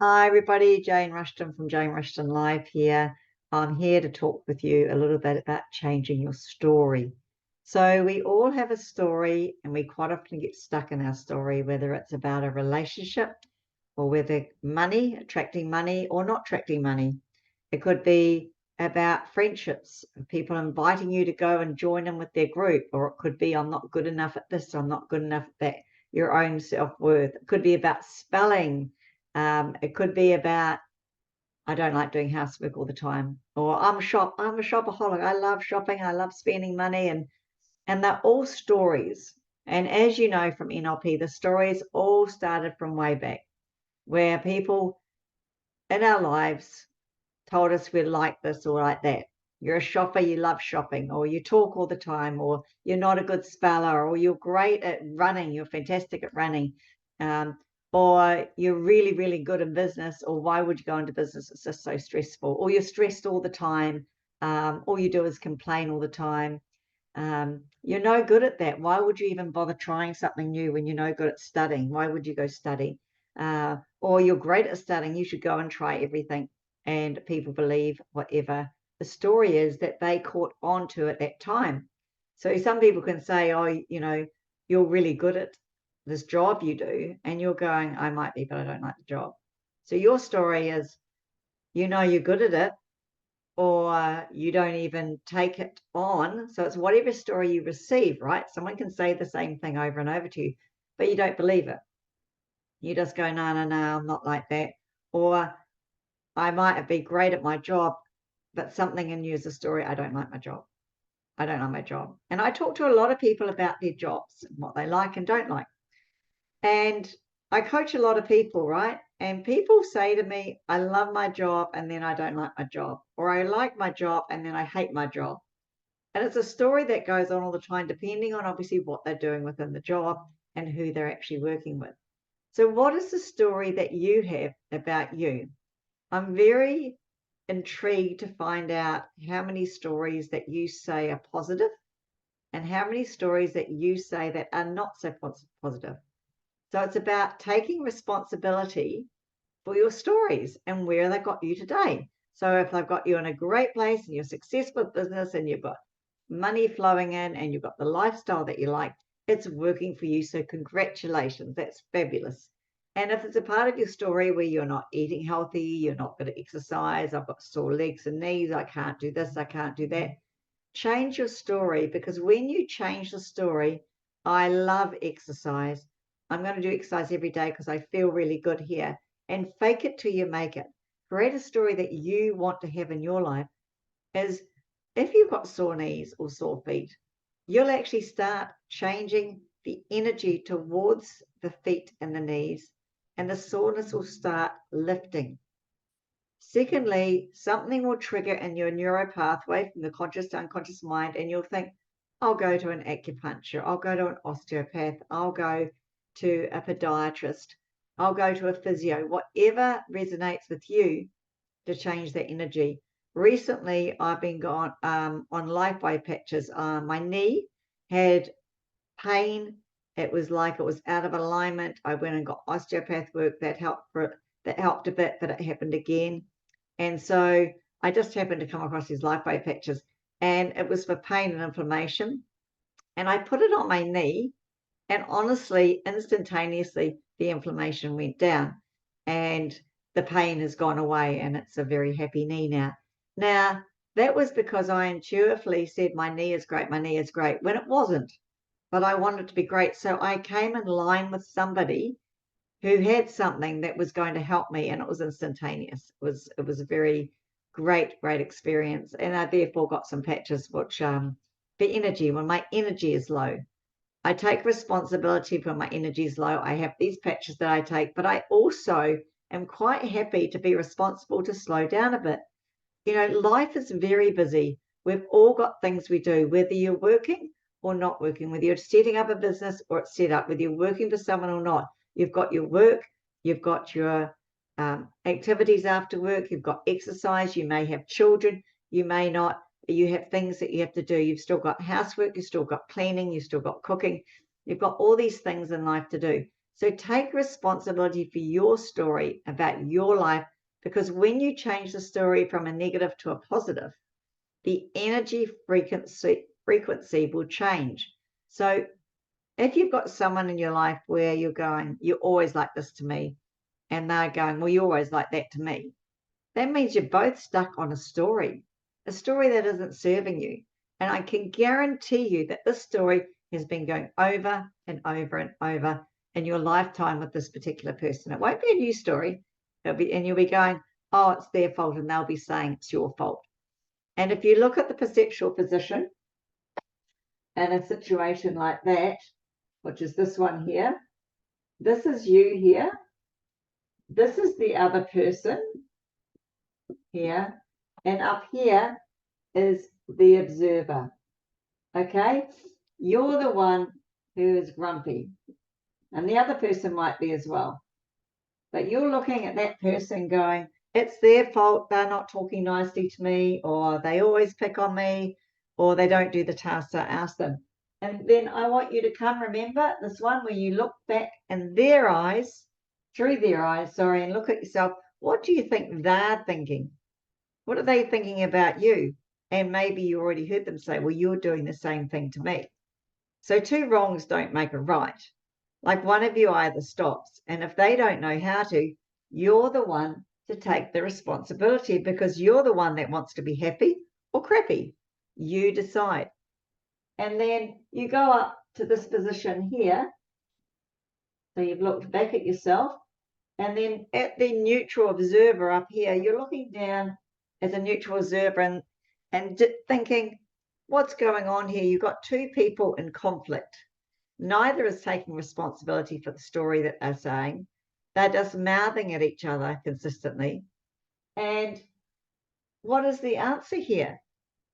Hi, everybody. Jane Rushton from Jane Rushton Live here. I'm here to talk with you a little bit about changing your story. So, we all have a story, and we quite often get stuck in our story, whether it's about a relationship or whether money, attracting money or not attracting money. It could be about friendships, people inviting you to go and join in with their group, or it could be, I'm not good enough at this, I'm not good enough at that, your own self-worth. It could be about spelling. It could be about, I don't like doing housework all the time, or I'm a shopaholic. I love shopping. I love spending money, and they're all stories. And as you know from NLP, the stories all started from way back, where people in our lives told us we're like this or like that. You're a shopper, you love shopping, or you talk all the time, or you're not a good speller, or you're great at running, you're fantastic at running, um, or you're really, really good in business, or why would you go into business? It's just so stressful, or you're stressed all the time, all you do is complain all the time. You're no good at that. Why would you even bother trying something new when you're no good at studying? Why would you go study? Or you're great at studying, you should go and try everything. And people believe whatever the story is that they caught on to at that time. So some people can say, oh, you're really good at this job you do. And you're going, I might be, but I don't like the job. So your story is, you're good at it, or you don't even take it on. So it's whatever story you receive, right? Someone can say the same thing over and over to you, but you don't believe it. You just go, no, no, no, I'm not like that. Or I might be great at my job, but something in you is a story. I don't like my job. I don't like my job. And I talk to a lot of people about their jobs and what they like and don't like. And I coach a lot of people, right? And people say to me, I love my job and then I don't like my job, or I like my job and then I hate my job. And it's a story that goes on all the time, depending on obviously what they're doing within the job and who they're actually working with. So, what is the story that you have about you? I'm very intrigued to find out how many stories that you say are positive and how many stories that you say that are not so positive. So, it's about taking responsibility for your stories and where they got you today. So, if they've got you in a great place and you're successful with business and you've got money flowing in and you've got the lifestyle that you like, it's working for you. So congratulations, that's fabulous. And if it's a part of your story where you're not eating healthy, you're not going to exercise, I've got sore legs and knees, I can't do this, I can't do that, change your story, because when you change the story, I love exercise. I'm going to do exercise every day because I feel really good here. And fake it till you make it. Create a story that you want to have in your life. Is if you've got sore knees or sore feet, you'll actually start changing the energy towards the feet and the knees, and the soreness will start lifting. Secondly, something will trigger in your neuro pathway from the conscious to unconscious mind, and you'll think, I'll go to an acupuncture, I'll go to an osteopath, I'll go to a podiatrist, I'll go to a physio, whatever resonates with you to change that energy. Recently, I've been gone on LifeWave patches. My knee had pain. It was like it was out of alignment. I went and got osteopath work that helped that helped a bit, but it happened again. And so I just happened to come across these LifeWave patches, and it was for pain and inflammation. And I put it on my knee, and honestly, instantaneously, the inflammation went down and the pain has gone away, and it's a very happy knee now. Now, that was because I intuitively said, my knee is great, my knee is great, when it wasn't, but I wanted it to be great. So I came in line with somebody who had something that was going to help me, and it was instantaneous. It was a very great experience. And I therefore got some patches which for energy, when my energy is low, I take responsibility for my energy is low. I have these patches that I take, but I also am quite happy to be responsible to slow down a bit. Life is very busy. We've all got things we do, whether you're working or not working, whether you're setting up a business or it's set up, whether you're working for someone or not. You've got your work, you've got your activities after work, you've got exercise, you may have children, you may not, you have things that you have to do. You've still got housework, you've still got cleaning, you've still got cooking, you've got all these things in life to do. So take responsibility for your story about your life, because when you change the story from a negative to a positive, the energy frequency will change. So if you've got someone in your life where you're going, you're always like this to me, and they're going, well, you're always like that to me, that means you're both stuck on a story that isn't serving you. And I can guarantee you that this story has been going over and over and over in your lifetime with this particular person. It won't be a new story. And you'll be going, oh, it's their fault, and they'll be saying it's your fault. And if you look at the perceptual position in a situation like that, which is this one here, this is you here, this is the other person here, and up here is the observer. Okay, you're the one who is grumpy, and the other person might be as well, but you're looking at that person going, it's their fault, they're not talking nicely to me, or they always pick on me, or they don't do the tasks I ask them. And then I want you to remember this one where you look back in their eyes, through their eyes, and look at yourself. What do you think they're thinking? What are they thinking about you? And maybe you already heard them say, well, you're doing the same thing to me. So two wrongs don't make a right. Like one of you either stops, and if they don't know how to, you're the one to take the responsibility, because you're the one that wants to be happy or crappy. You decide. And then you go up to this position here. So you've looked back at yourself, and then at the neutral observer up here, you're looking down as a neutral observer and thinking, what's going on here? You've got two people in conflict. Neither is taking responsibility for the story that they're saying. They're just mouthing at each other consistently. And what is the answer here?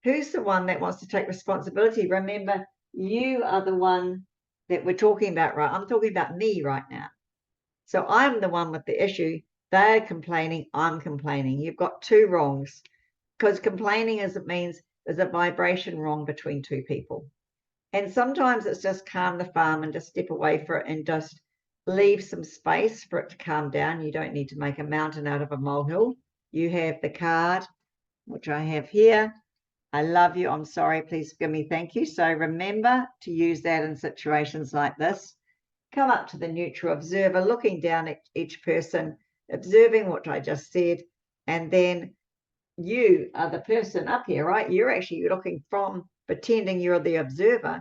Who's the one that wants to take responsibility? Remember, you are the one that we're talking about, right? I'm talking about me right now. So I'm the one with the issue. They're complaining, I'm complaining. You've got two wrongs, because complaining it means there's a vibration wrong between two people. And sometimes it's just calm the farm and just step away for it and just leave some space for it to calm down. You don't need to make a mountain out of a molehill. You have the card, which I have here. I love you. I'm sorry. Please forgive me. Thank you. So remember to use that in situations like this. Come up to the neutral observer, looking down at each person, observing what I just said, and then you are the person up here, right? You're actually looking from, pretending you're the observer,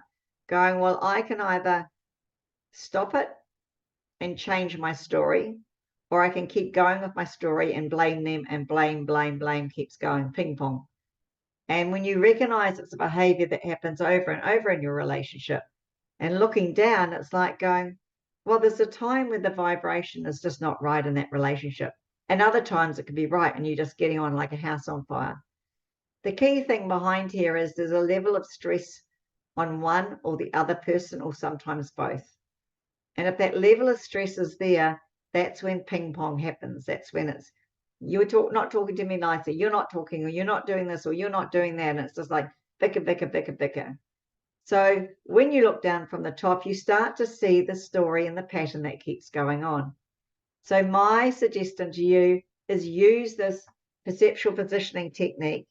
going, well, I can either stop it and change my story, or I can keep going with my story and blame them, and blame keeps going, ping pong. And when you recognize it's a behavior that happens over and over in your relationship, and looking down, it's like going, well, there's a time where the vibration is just not right in that relationship. And other times it could be right, and you're just getting on like a house on fire. The key thing behind here is there's a level of stress on one or the other person, or sometimes both. And if that level of stress is there, that's when ping pong happens. That's when it's, you're not talking to me nicely, you're not talking, or you're not doing this, or you're not doing that. And it's just like bicker. So when you look down from the top, you start to see the story and the pattern that keeps going on. So my suggestion to you is use this perceptual positioning technique.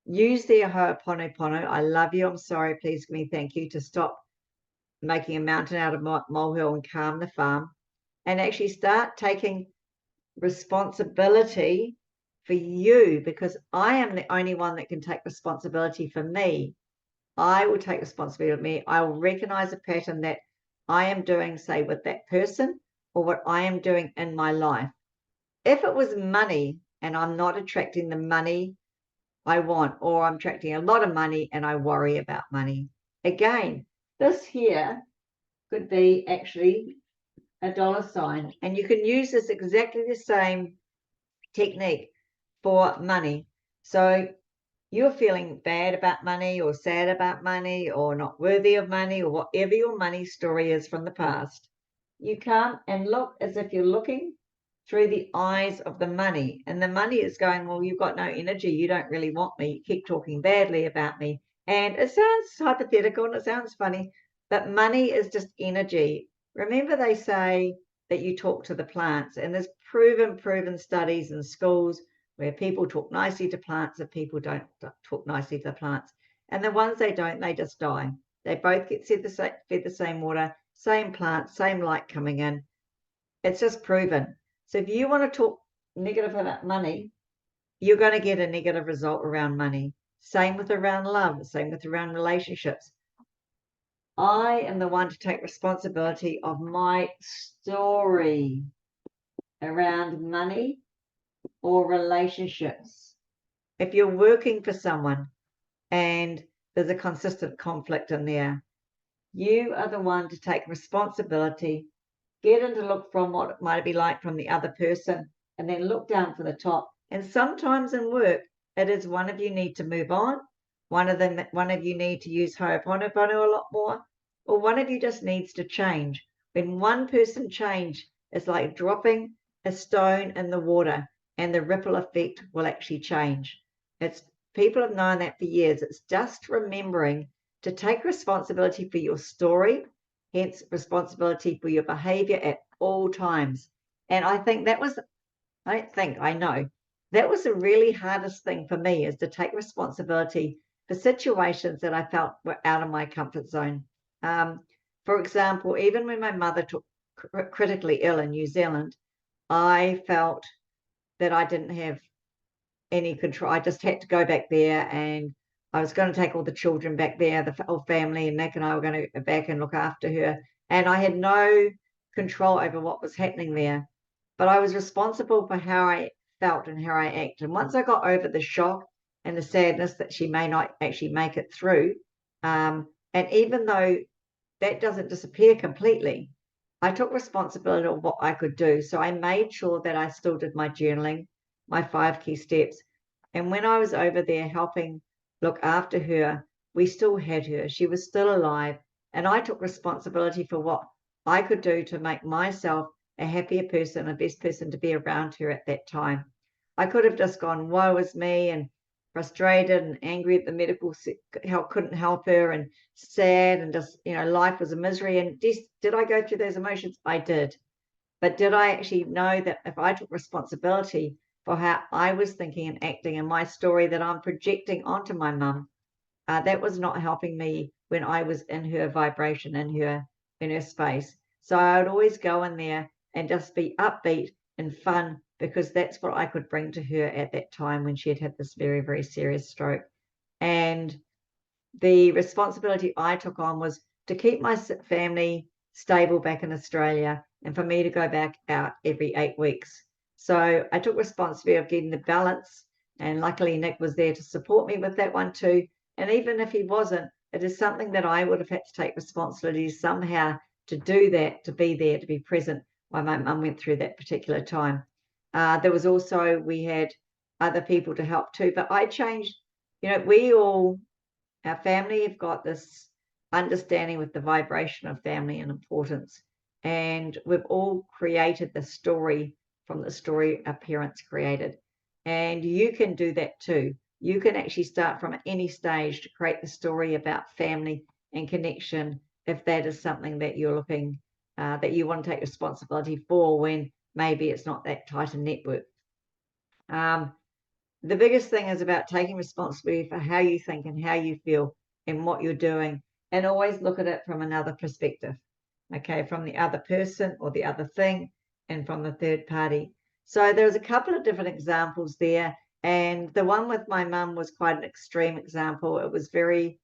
Use the Ho'oponopono, I love you, I'm sorry, please give me, thank you, to stop making a mountain out of molehill and calm the farm, and actually start taking responsibility for you, because I am the only one that can take responsibility for me. I will take responsibility of me. I will recognize a pattern that I am doing, say, with that person, or what I am doing in my life. If it was money and I'm not attracting the money I want, or I'm attracting a lot of money and I worry about money, again, this here could be actually a dollar sign, and you can use this exactly the same technique for money. So you're feeling bad about money, or sad about money, or not worthy of money, or whatever your money story is from the past, you come and look as if you're looking through the eyes of the money, and the money is going, well, you've got no energy, you don't really want me, you keep talking badly about me. And it sounds hypothetical and it sounds funny, but money is just energy. Remember, they say that you talk to the plants, and there's proven studies in schools where people talk nicely to plants and people don't talk nicely to the plants. And the ones they don't, they just die. They both get fed the same water, same plant, same light coming in. It's just proven. So if you want to talk negative about money, you're going to get a negative result around money. Same with around love, same with around relationships. I am the one to take responsibility of my story around money or relationships. If you're working for someone and there's a consistent conflict in there, you are the one to take responsibility, get into look from what it might be like from the other person, and then look down for the top. And sometimes in work, it is one of you need to move on, one of you need to use Ho'oponopono a lot more, or one of you just needs to change. When one person change, it's like dropping a stone in the water, and the ripple effect will actually change. It's people have known that for years. It's just remembering to take responsibility for your story, hence responsibility for your behavior at all times. And I think that was, I know, that was the really hardest thing for me, is to take responsibility for situations that I felt were out of my comfort zone. For example, even when my mother took critically ill in New Zealand, I felt that I didn't have any control. I just had to go back there, and I was going to take all the children back there, the whole family, and Nick and I were going to go back and look after her. And I had no control over what was happening there, but I was responsible for how I felt and how I acted. And once I got over the shock and the sadness that she may not actually make it through, and even though that doesn't disappear completely, I took responsibility of what I could do. So I made sure that I still did my journaling, my 5 key steps. And when I was over there helping look after her, we still had her. She was still alive. And I took responsibility for what I could do to make myself a happier person, a best person to be around her at that time. I could have just gone, woe is me, and frustrated and angry at the medical help, couldn't help her, and sad, and just, life was a misery. And did I go through those emotions? I did. But did I actually know that if I took responsibility for how I was thinking and acting and my story that I'm projecting onto my mum, that was not helping me when I was in her vibration, in her space. So I would always go in there and just be upbeat and fun, because that's what I could bring to her at that time when she had this very, very serious stroke. And the responsibility I took on was to keep my family stable back in Australia, and for me to go back out every 8 weeks. So I took responsibility of getting the balance, and luckily Nick was there to support me with that one too. And even if he wasn't, it is something that I would have had to take responsibility somehow to do that, to be there, to be present while my mum went through that particular time. There was also, we had other people to help too, but I changed, our family have got this understanding with the vibration of family and importance. And we've all created the story from the story our parents created. And you can do that too. You can actually start from any stage to create the story about family and connection, if that is something that you're looking, that you want to take responsibility for when maybe it's not that tight a network. The biggest thing is about taking responsibility for how you think and how you feel and what you're doing, and always look at it from another perspective, okay, from the other person or the other thing, and from the third party. So there's a couple of different examples there, and the one with my mum was quite an extreme example. It was very,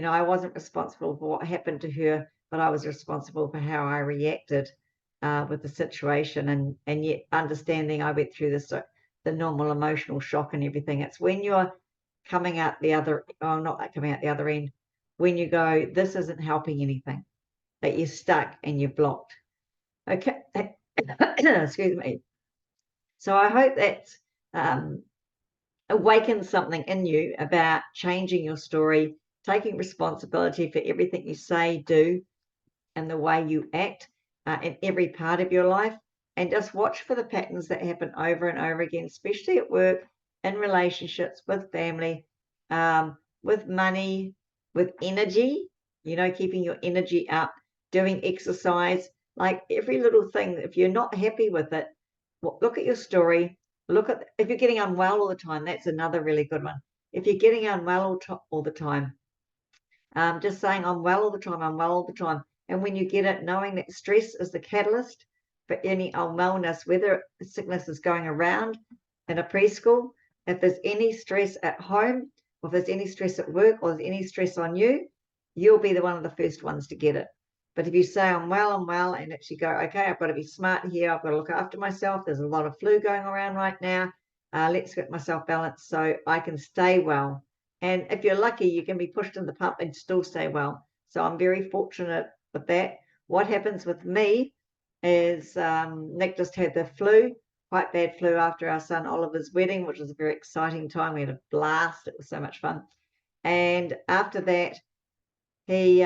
I wasn't responsible for what happened to her, but I was responsible for how I reacted with the situation, and yet understanding I went through this the normal emotional shock and everything. It's when you're coming out the other, not coming out the other end, when you go, this isn't helping anything, that you're stuck and you're blocked. Okay. Excuse me. So I hope that's awakened something in you about changing your story, taking responsibility for everything you say, do, and the way you act in every part of your life. And just watch for the patterns that happen over and over again, especially at work, in relationships, with family, with money, with energy, keeping your energy up, doing exercise. Like every little thing, if you're not happy with it, look at your story. Look at if you're getting unwell all the time, that's another really good one. If you're getting unwell all the time, just saying, I'm well all the time, I'm well all the time. And when you get it, knowing that stress is the catalyst for any unwellness, whether sickness is going around in a preschool, if there's any stress at home, or if there's any stress at work, or there's any stress on you, you'll be one of the first ones to get it. But if you say, I'm well, and actually go, okay, I've got to be smart here, I've got to look after myself, there's a lot of flu going around right now, let's get myself balanced so I can stay well. And if you're lucky, you can be pushed in the pump and still stay well. So I'm very fortunate with that. What happens with me is Nick just had the flu, quite bad flu after our son Oliver's wedding, which was a very exciting time. We had a blast. It was so much fun. And after that, he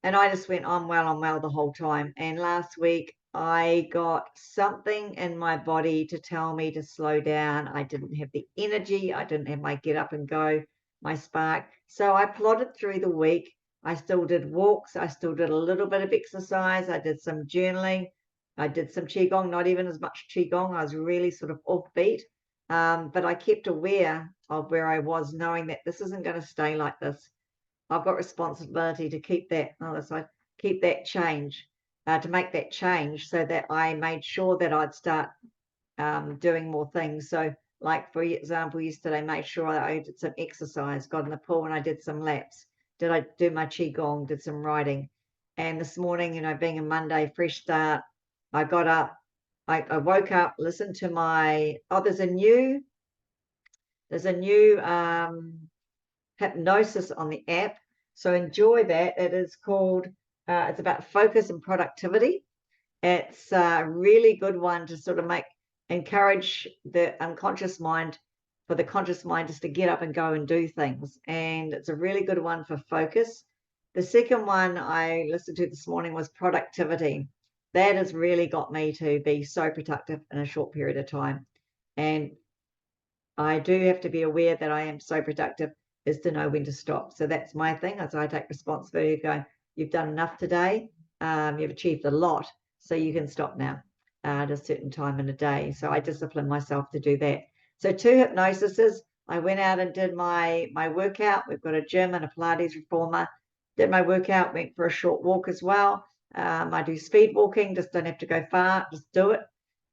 and I just went, I'm well the whole time. And last week, I got something in my body to tell me to slow down. I didn't have the energy. I didn't have my get up and go, my spark. So I plodded through the week. I still did walks. I still did a little bit of exercise. I did some journaling. I did some Qigong, not even as much Qigong. I was really sort of offbeat. But I kept aware of where I was, knowing that this isn't going to stay like this. I've got responsibility to keep that other side, keep that change, to make that change so that I made sure that I'd start doing more things. So like, for example, yesterday, made sure I did some exercise, got in the pool and I did some laps. Did I do my Qigong, did some writing. And this morning, you know, being a Monday, fresh start, I got up, I woke up, listened to my, there's a new hypnosis on the app. So enjoy that. It is called, it's about focus and productivity. It's a really good one to sort of encourage the unconscious mind, for the conscious mind just to get up and go and do things. And it's a really good one for focus. The second one I listened to this morning was productivity. That has really got me to be so productive in a short period of time. And I do have to be aware that I am so productive is to know when to stop. So that's my thing, as I take responsibility of going, you've done enough today, you've achieved a lot, so you can stop now at a certain time in a day. So I discipline myself to do that. So 2 hypnosises. I went out and did my workout. We've got a gym and a Pilates reformer. Did my workout, went for a short walk as well. I do speed walking, just don't have to go far, just do it.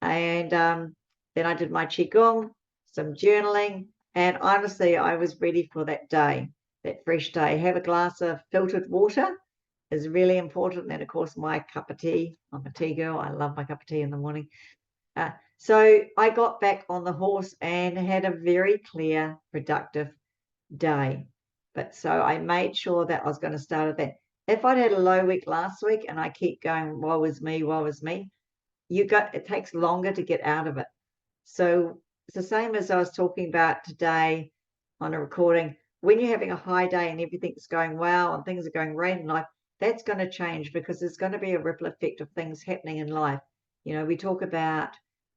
And then I did my Qigong, some journaling, and honestly, I was ready for that day, that fresh day. Have a glass of filtered water is really important. And of course, my cup of tea. I'm a tea girl. I love my cup of tea in the morning. So I got back on the horse and had a very clear, productive day. But so I made sure that I was going to start at that. If I'd had a low week last week and I keep going, woe is me, it takes longer to get out of it. So it's the same as I was talking about today on a recording. When you're having a high day and everything's going well and things are going great in life, that's going to change, because there's going to be a ripple effect of things happening in life. You know, we talk about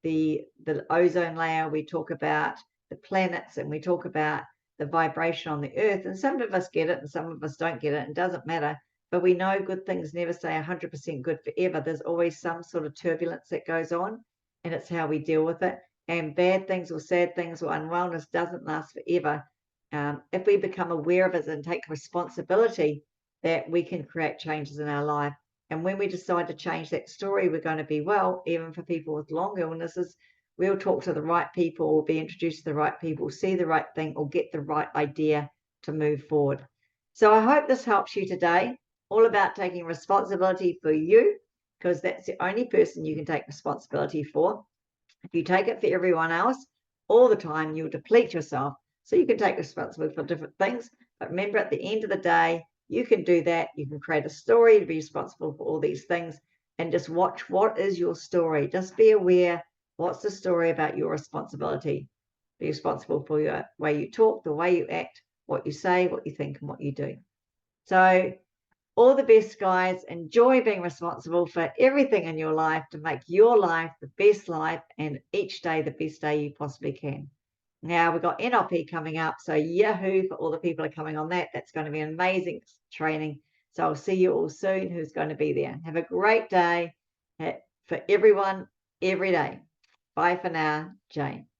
the ozone layer, we talk about the planets, and we talk about the vibration on the earth. And some of us get it and some of us don't get it. It doesn't matter. But we know good things never stay 100% good forever. There's always some sort of turbulence that goes on, and it's how we deal with it. And bad things or sad things or unwellness doesn't last forever. If we become aware of it and take responsibility, that we can create changes in our life. And when we decide to change that story, we're going to be well. Even for people with long illnesses, we'll talk to the right people, or be introduced to the right people, see the right thing, or get the right idea to move forward. So I hope this helps you today. All about taking responsibility for you, because that's the only person you can take responsibility for. If you take it for everyone else all the time, you'll deplete yourself. So you can take responsibility for different things. But remember, at the end of the day, you can do that. You can create a story to be responsible for all these things, and just watch, what is your story? Just be aware, what's the story about your responsibility? Be responsible for your way you talk, the way you act, what you say, what you think, and what you do. So all the best, guys. Enjoy being responsible for everything in your life to make your life the best life, and each day the best day you possibly can. Now we've got NLP coming up, so yahoo for all the people who are coming on that. That's going to be an amazing training. So I'll see you all soon who's going to be there. Have a great day. for everyone every day. Bye for now, Jane.